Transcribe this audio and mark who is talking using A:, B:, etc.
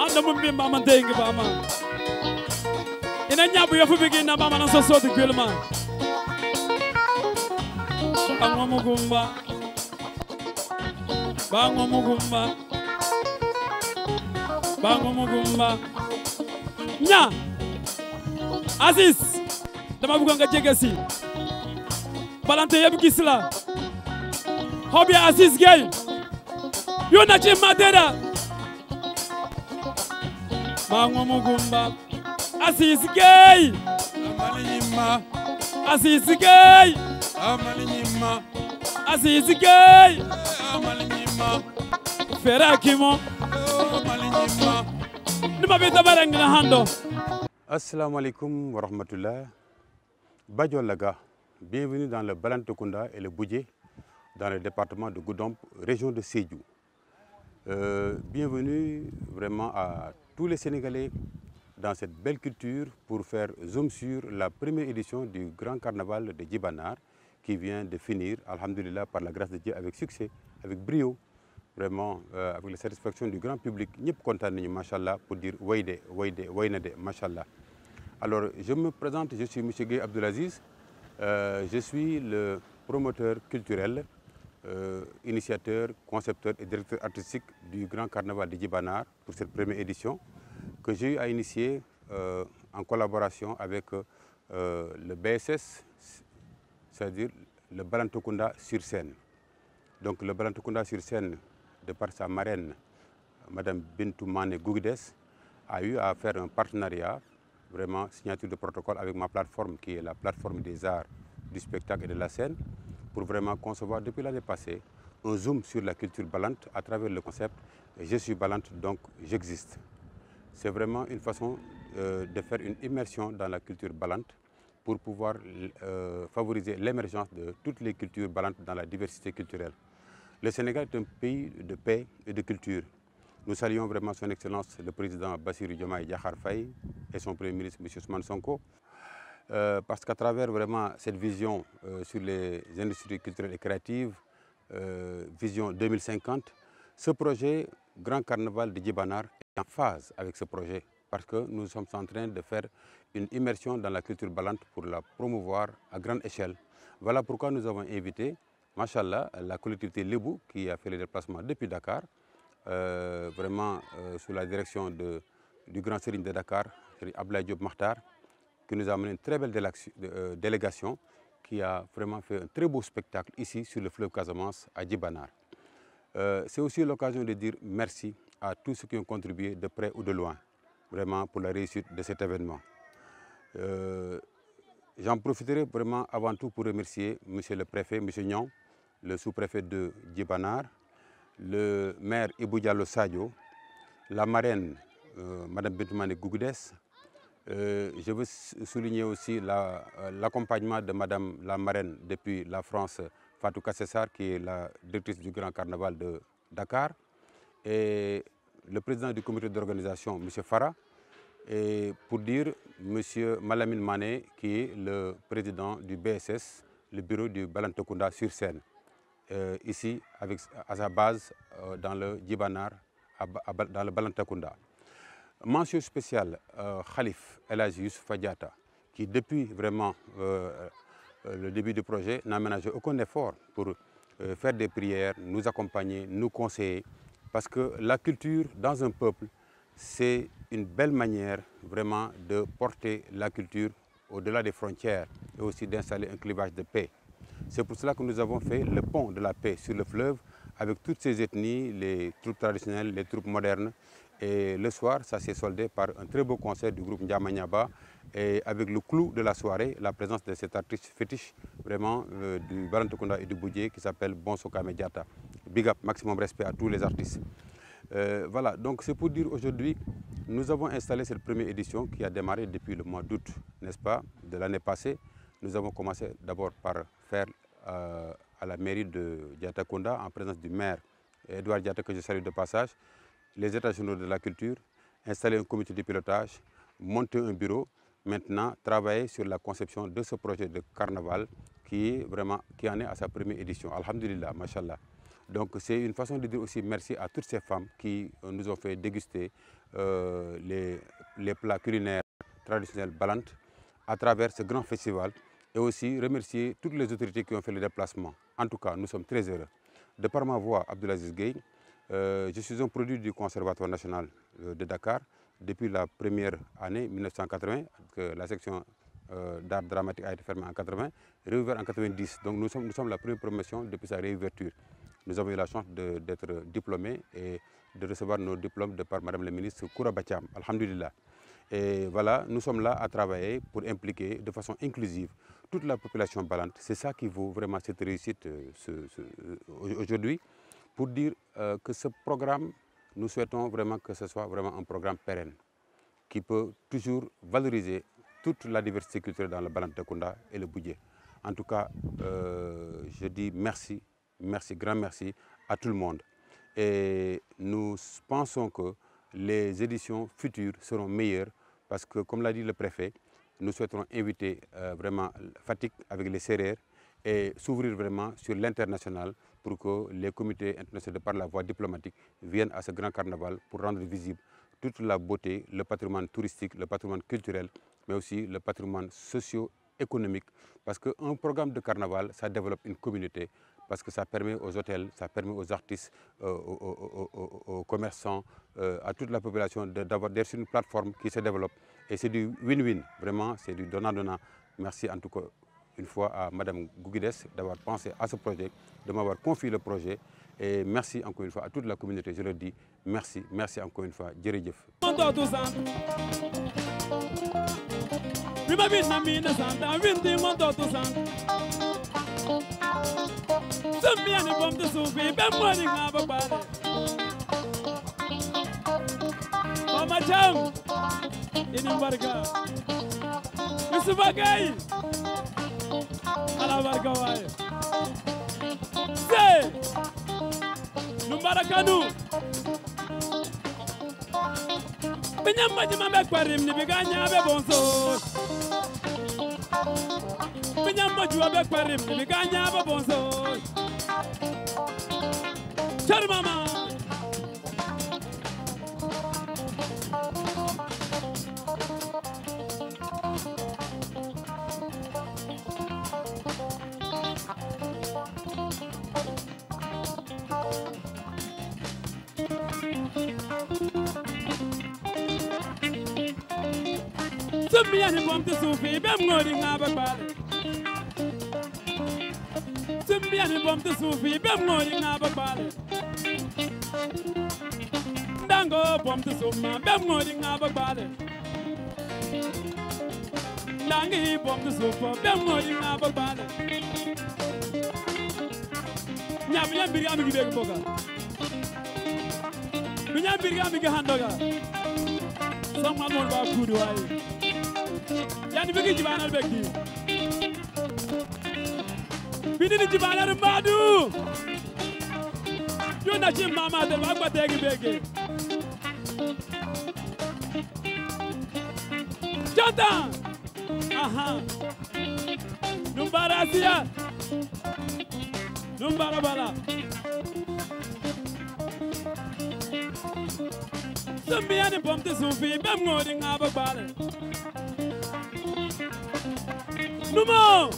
A: anda mumbi mama dengi bama ina nyabu yofu bigi na mama na soso de gulma bango mugumba bango mugumba bango mugumba nya Aziz dama bëgg nga jege si balante yëpp gis la Hobby Aziz Gueye yu na ci Madera bango mugumba Aziz Gueye
B: Amalinyima
A: Aziz Gueye
B: Amalinyima
A: Aziz Gueye
B: Amalinyima
A: Fera Kimo
B: Amalinyima
A: nima bi tabarang na hando.
C: Assalamu alaikum wa rahmatullah. Badjo Laga, bienvenue dans le Balantokunda et le Boudjé, dans le département de Goudomp, région de Sédhiou. Bienvenue vraiment à tous les Sénégalais dans cette belle culture pour faire zoom sur la première édition du grand carnaval de Djibanar qui vient de finir, alhamdulillah, par la grâce de Dieu, avec succès, avec brio, vraiment avec la satisfaction du grand public. Nous sommes contents, machallah, pour dire Waïde, Waïde, Waïnade, machallah. Alors, je me présente, je suis M. Gueye Abdelaziz, je suis le promoteur culturel, initiateur, concepteur et directeur artistique du Grand Carnaval de Djibanar pour cette première édition que j'ai eu à initier en collaboration avec le BSS, c'est-à-dire le Balantokunda sur scène. Donc le Balantokunda sur scène, de par sa marraine, Mme Bintou Mané Gougudes, a eu à faire un partenariat, vraiment signature de protocole avec ma plateforme qui est la plateforme des arts, du spectacle et de la scène, pour vraiment concevoir depuis l'année passée un zoom sur la culture balante à travers le concept « Je suis balante, donc j'existe ». C'est vraiment une façon de faire une immersion dans la culture balante pour pouvoir favoriser l'émergence de toutes les cultures balantes dans la diversité culturelle. Le Sénégal est un pays de paix et de culture. Nous saluons vraiment son Excellence le président Bassirou Diomaye Diakhar Faye et son Premier ministre M. Ousmane Sonko, parce qu'à travers vraiment cette vision sur les industries culturelles et créatives, vision 2050, ce projet Grand Carnaval de Djibanar est en phase avec ce projet, parce que nous sommes en train de faire une immersion dans la culture balante pour la promouvoir à grande échelle. Voilà pourquoi nous avons invité, machallah, la collectivité Lébou qui a fait le déplacement depuis Dakar, vraiment sous la direction du grand Serigne de Dakar, Serigne Abdoulaye Diop Makhtar, qui nous a amené une très belle délégation qui a vraiment fait un très beau spectacle ici sur le fleuve Casamance à Djibanar. C'est aussi l'occasion de dire merci à tous ceux qui ont contribué de près ou de loin, vraiment pour la réussite de cet événement. J'en profiterai vraiment avant tout pour remercier M. le préfet, M. Nyon, le sous-préfet de Djibanar, le maire Ibou Diallo Sadio, la marraine Mme Bintoumane Gougudes. Je veux souligner aussi l'accompagnement de Mme la marraine depuis la France, Fatou Kassessar, qui est la directrice du Grand Carnaval de Dakar, et le président du comité d'organisation, M. Farah, et pour dire M. Malamine Mané, qui est le président du BSS, le bureau du Balantokunda sur scène, ici à sa base dans le Djibanar, dans le Balantokunda. Mention spéciale Khalif El Hadji Youssouf Fadiata, qui depuis vraiment le début du projet n'a ménagé aucun effort pour faire des prières, nous accompagner, nous conseiller, parce que la culture dans un peuple, c'est une belle manière vraiment de porter la culture au-delà des frontières et aussi d'installer un clivage de paix. C'est pour cela que nous avons fait le pont de la paix sur le fleuve avec toutes ces ethnies, les troupes traditionnelles, les troupes modernes. Et le soir, ça s'est soldé par un très beau concert du groupe Ndiamanyaba et avec le clou de la soirée, la présence de cet artiste fétiche vraiment du Balantokunda et du Boudjé qui s'appelle Bonsoka Mediata. Big up, maximum respect à tous les artistes. Voilà, donc c'est pour dire aujourd'hui, nous avons installé cette première édition qui a démarré depuis le mois d'août, n'est-ce pas, de l'année passée. Nous avons commencé d'abord par faire à la mairie de Diatakunda, en présence du maire Edouard Diata, que je salue de passage, les états généraux de la culture, installer un comité de pilotage, monter un bureau, maintenant travailler sur la conception de ce projet de carnaval qui en est à sa première édition. Alhamdulillah, mashallah. Donc c'est une façon de dire aussi merci à toutes ces femmes qui nous ont fait déguster les plats culinaires traditionnels balantes à travers ce grand festival et aussi remercier toutes les autorités qui ont fait le déplacement. En tout cas, nous sommes très heureux. De par ma voix, Abdoulaziz Gueye, je suis un produit du Conservatoire national de Dakar depuis la première année 1980, que la section d'art dramatique a été fermée en 80, réouverte en 90. Donc nous sommes la première promotion depuis sa réouverture. Nous avons eu la chance d'être diplômés et de recevoir nos diplômes de par Madame la ministre Koura Bacham, alhamdulillah. Et voilà, nous sommes là à travailler pour impliquer de façon inclusive toute la population balante. C'est ça qui vaut vraiment cette réussite aujourd'hui, pour dire que ce programme, nous souhaitons vraiment que ce soit vraiment un programme pérenne, qui peut toujours valoriser toute la diversité culturelle dans le Balante de Kounda et le Boudjé. En tout cas, je dis merci, grand merci à tout le monde. Et nous pensons que les éditions futures seront meilleures parce que, comme l'a dit le préfet, nous souhaiterons inviter vraiment Fatick avec les Sérères et s'ouvrir vraiment sur l'international pour que les comités internationaux par la voie diplomatique viennent à ce grand carnaval pour rendre visible toute la beauté, le patrimoine touristique, le patrimoine culturel, mais aussi le patrimoine socio-économique. Parce qu'un programme de carnaval, ça développe une communauté, parce que ça permet aux hôtels, ça permet aux artistes, aux commerçants, à toute la population d'avoir sur une plateforme qui se développe. Et c'est du win-win, vraiment, c'est du donnant-donnant. Merci en tout cas une fois à Madame Gouguides d'avoir pensé à ce projet, de m'avoir confié le projet. Et merci encore une fois à toute la communauté, je leur dis merci, merci encore une fois. Djeredjef.
A: Numbarakanu Binyamba jimambe kwarim ni biganya be bonso Binyamba juwa be kwarim ni biganya be bonso Char mama Sumbiani bomte sufi be ngori ngaba bale Sumbiani bomte sufi be ngori ngaba bale Dango bomte summa be ngori ngaba bale Dangi bomte sufa be ngori ngaba bale Nyabi yambiri amigi be boga Binyambiri amigi handoga Sama mon ba kudu wayi Yani bigi jibana begi Bini jibana rumadu Yona chim mama de bagba tegi begi Jota aha Numbara asia Numbara bala Sumbiani bomte sufi bem ngodi ngaba bale Numo